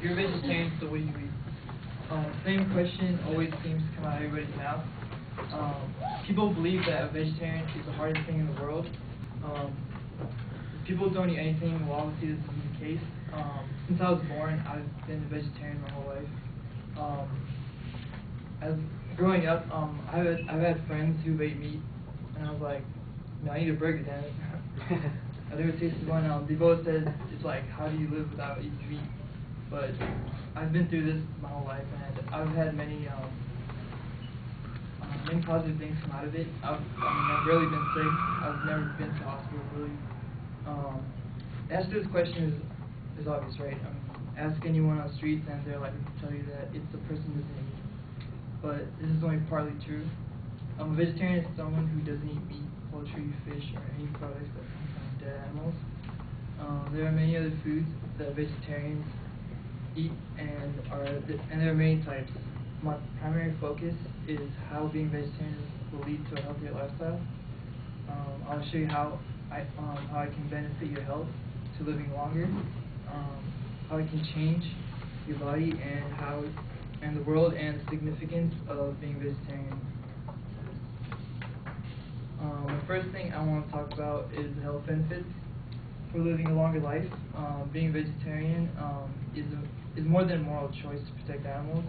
You're a vegetarian, so what do you eat? Same question always seems to come out of everybody's mouth. People believe that a vegetarian is the hardest thing in the world. People don't eat anything. Well, obviously this isn't the case. Since I was born, I've been a vegetarian my whole life. As growing up, I've had friends who ate meat, and I was like, no, I need a burger, damn it. I never tasted one. They both said it's like, how do you live without eating meat? But I've been through this my whole life, and I've had many positive things come out of it. I've rarely been sick. I've never been to hospital, really. The answer to this question is obvious, right? Ask anyone on the streets, and they're like to tell you that it's the person who doesn't eat. But this is only partly true. A vegetarian is someone who doesn't eat meat, poultry, fish, or any products that come from dead animals. There are many other foods that vegetarians eat, and there are many types. My primary focus is how being vegetarian will lead to a healthier lifestyle. I'll show you how it can benefit your health to living longer, how it can change your body, and the world, and the significance of being vegetarian. The first thing I want to talk about is the health benefits for living a longer life. Being vegetarian is more than a moral choice to protect animals.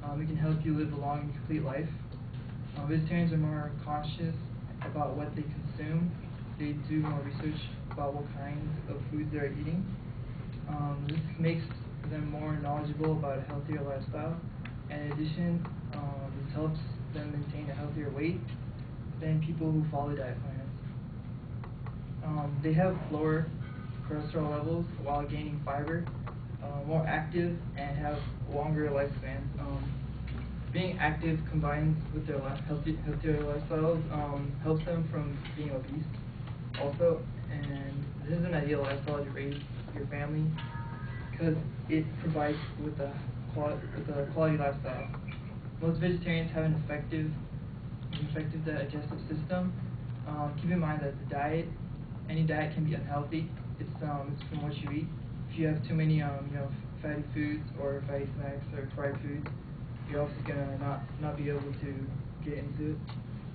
It can help you live a long and complete life. Vegetarians are more conscious about what they consume. They do more research about what kinds of foods they're eating. This makes them more knowledgeable about a healthier lifestyle. And in addition, this helps them maintain a healthier weight than people who follow diet plans. They have lower cholesterol levels while gaining fiber, more active, and have longer lifespans. Being active combined with their healthier lifestyles helps them from being obese also, and this is an ideal lifestyle to raise your family because it provides with a quality lifestyle. Most vegetarians have an effective digestive system. Keep in mind that any diet can be unhealthy. It's from what you eat. If you have too many fatty foods or fatty snacks or fried foods, you're obviously gonna not be able to get into it.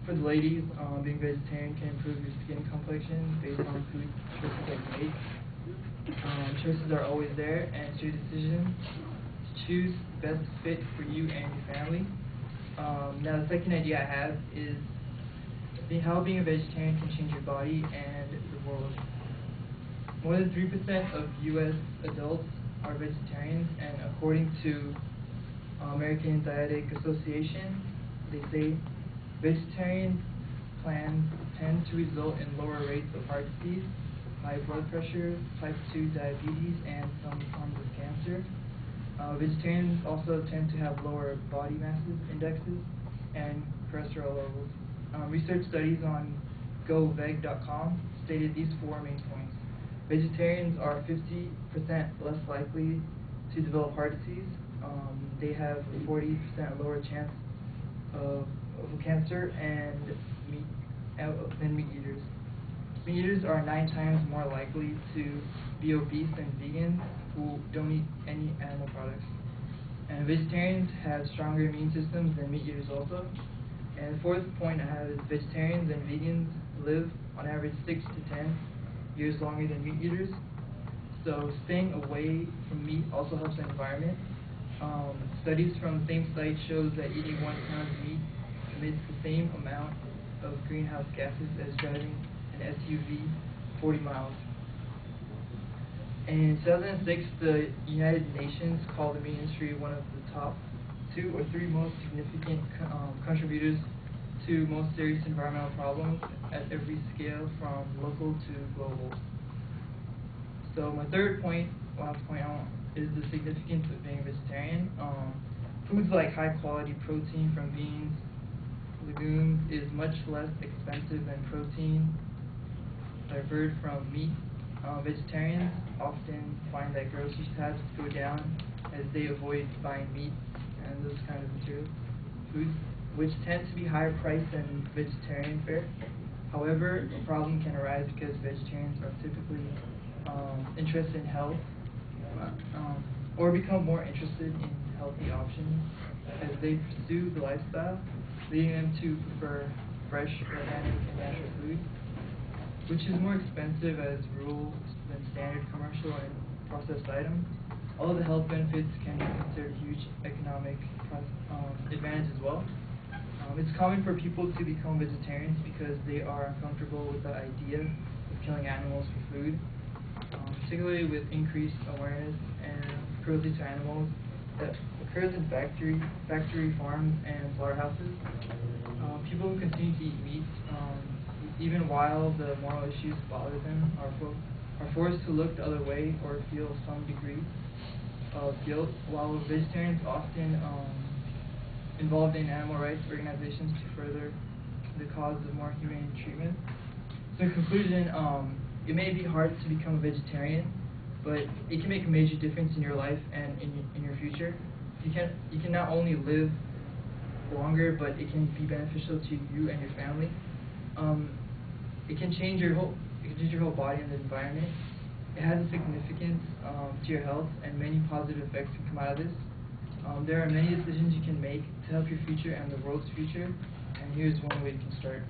For the ladies, being vegetarian can improve your skin complexion based on food choices that you make. Choices are always there, and it's your decision to choose the best fit for you and your family. Now, the second idea I have is how being a vegetarian can change your body and the world. More than 3% of U.S. adults are vegetarians, and according to American Dietetic Association, they say vegetarian plans tend to result in lower rates of heart disease, high blood pressure, type 2 diabetes, and some forms of cancer. Vegetarians also tend to have lower body mass indexes and cholesterol levels. Research studies on goveg.com stated these 4 main points. Vegetarians are 50% less likely to develop heart disease. They have a 40% lower chance of cancer than meat eaters. Meat eaters are 9 times more likely to be obese than vegans who don't eat any animal products. And vegetarians have stronger immune systems than meat eaters also. And the fourth point I have is vegetarians and vegans live on average 6 to 10 years longer than meat eaters. So staying away from meat also helps the environment. Studies from the same site shows that eating 1 pound of meat emits the same amount of greenhouse gases as driving an SUV 40 miles. In 2006, the United Nations called the meat industry one of the top 2 or 3 most significant contributors to most serious environmental problems at every scale, from local to global. So my third point, last point, is the significance of being vegetarian. Foods like high-quality protein from beans, legumes is much less expensive than protein diverted from meat. Vegetarians often find that grocery tabs go down as they avoid buying meat and those kind of materials, foods, which tend to be higher priced than vegetarian fare. However, a problem can arise because vegetarians are typically interested in health. or become more interested in healthy options as they pursue the lifestyle, leading them to prefer fresh, organic, and natural food, which is more expensive as rules than standard commercial and processed items. All of the health benefits can be considered huge economic advantage as well. It's common for people to become vegetarians because they are uncomfortable with the idea of killing animals for food, particularly with increased awareness and cruelty to animals that occurs in factory farms and slaughterhouses. People who continue to eat meat, even while the moral issues bother them, are forced to look the other way or feel some degree of guilt, while vegetarians often involved in animal rights organizations to further the cause of more humane treatment. So in conclusion, it may be hard to become a vegetarian, but it can make a major difference in your life and in your future. You can not only live longer, but it can be beneficial to you and your family. It can change your whole body and the environment. It has a significance to your health, and many positive effects can come out of this. There are many decisions you can make to help your future and the world's future, and here's one way you can start.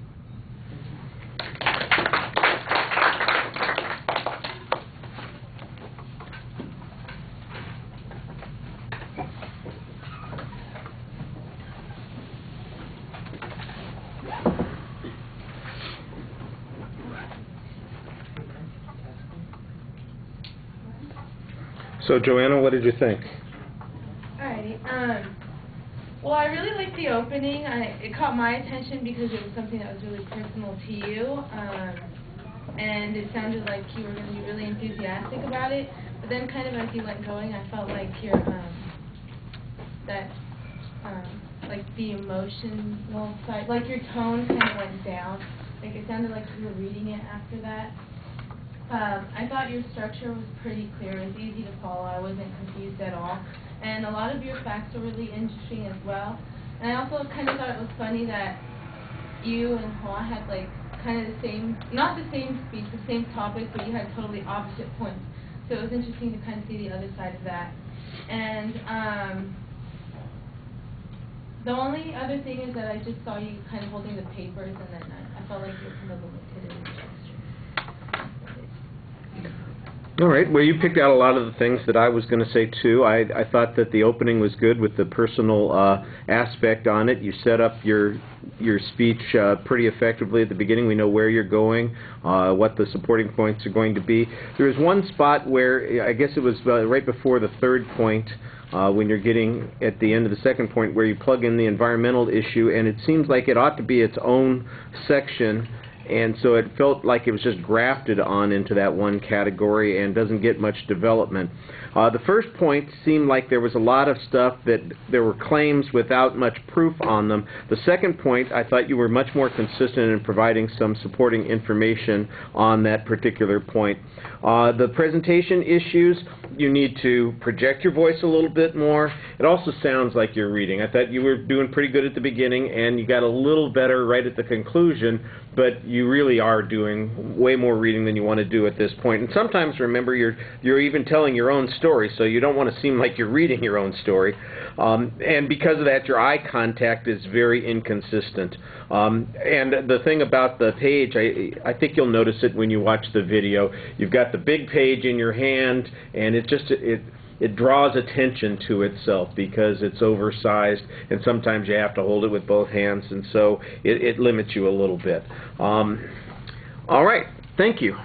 So, Joanna, what did you think? Alrighty. Well, I really liked the opening. It caught my attention because it was something that was really personal to you, and it sounded like you were going to be really enthusiastic about it. But then, kind of as you went going, I felt like your like the emotional side, like your tone kind of went down. Like it sounded like you were reading it after that. I thought your structure was pretty clear. It was easy to follow. I wasn't confused at all. And a lot of your facts were really interesting as well. And I also kind of thought it was funny that you and Hua had like kind of the same, not the same speech, the same topic, but you had totally opposite points. So it was interesting to kind of see the other side of that. And the only other thing is that I just saw you kind of holding the papers, and then I felt like you were kind of limited in your gesture. All right. Well, you picked out a lot of the things that I was going to say, too. I thought that the opening was good with the personal aspect on it. You set up your speech pretty effectively at the beginning. We know where you're going, what the supporting points are going to be. There was one spot where, I guess it was right before the third point, when you're getting at the end of the second point, where you plug in the environmental issue, and it seems like it ought to be its own section. And so it felt like it was just grafted on into that one category and doesn't get much development. The first point seemed like there was a lot of stuff that there were claims without much proof on them. The second point, I thought you were much more consistent in providing some supporting information on that particular point. The presentation issues, you need to project your voice a little bit more. It also sounds like you're reading. I thought you were doing pretty good at the beginning, and you got a little better right at the conclusion, but you really are doing way more reading than you want to do at this point. And sometimes, remember, you're even telling your own story, so you don't want to seem like you're reading your own story. And because of that, your eye contact is very inconsistent. And the thing about the page, I think you'll notice it when you watch the video. You've got the big page in your hand, and it draws attention to itself because it's oversized, and sometimes you have to hold it with both hands, and so it limits you a little bit. All right, thank you.